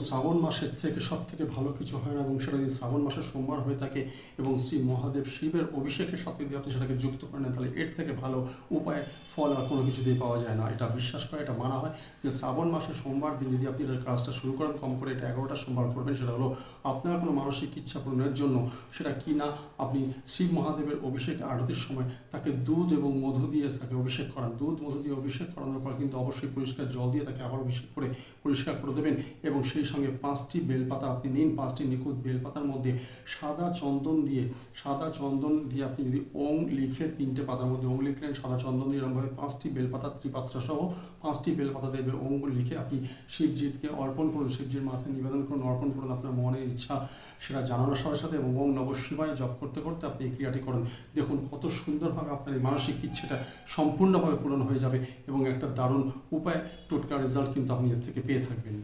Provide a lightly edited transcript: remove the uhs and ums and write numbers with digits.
শ্রাবণ মাসের থেকে সব থেকে ভালো কিছু হয় না, এবং সেটা যদি শ্রাবণ মাসের সোমবার হয়ে থাকে এবং শ্রী মহাদেব শিবের অভিষেকের সাথে যদি আপনি সেটাকে যুক্ত করেন, তাহলে এর থেকে ভালো উপায় ফল আর কোনো কিছুতেই পাওয়া যায় না। এটা বিশ্বাস করে, এটা মানা হয় যে শ্রাবণ মাসের সোমবার দিন যদি আপনি এটার কাজটা শুরু করেন, কম করে এটা 11টা সোমবার করবেন। সেটা হলো আপনার কোনো মানসিক ইচ্ছা পূরণের জন্য। সেটা কি না, আপনি শিব মহাদেবের অভিষেক আরতির সময় তাকে দুধ এবং মধু দিয়ে তাকে অভিষেক করান। দুধ মধু দিয়ে অভিষেক করানোর পর কিন্তু অবশ্যই পরিষ্কার জল দিয়ে তাকে আবার অভিষেক করে পরিষ্কার করে দেবেন, এবং সেই সঙ্গে 5টি বেলপাতা আপনি নিন। 5টি নিখুঁত বেলপাতার মধ্যে সাদা চন্দন দিয়ে আপনি যদি ওং লিখে 3টে পাতার মধ্যে ওং লিখলেন, সাদা চন্দন দিয়ে এরকমভাবে 5টি বেলপাতা ত্রিপাত্রা সহ 5টি বেলপাতা দেবে ওং লিখে আপনি শিবজিকে অর্পণ করুন, শিবজির মাথায় নিবেদন করুন, অর্পণ করুন আপনার মনের ইচ্ছা সেটা জানানোর সাথে সাথে, এবং ওং নমঃ শিবায় জপ করতে করতে আপনি এই ক্রিয়াটি করুন। দেখুন কত সুন্দরভাবে আপনার এই মানসিক ইচ্ছেটা সম্পূর্ণভাবে পূরণ হয়ে যাবে, এবং একটা দারুণ উপায় টোটকা রেজাল্ট কিন্তু আপনি এর থেকে পেয়ে থাকবেন।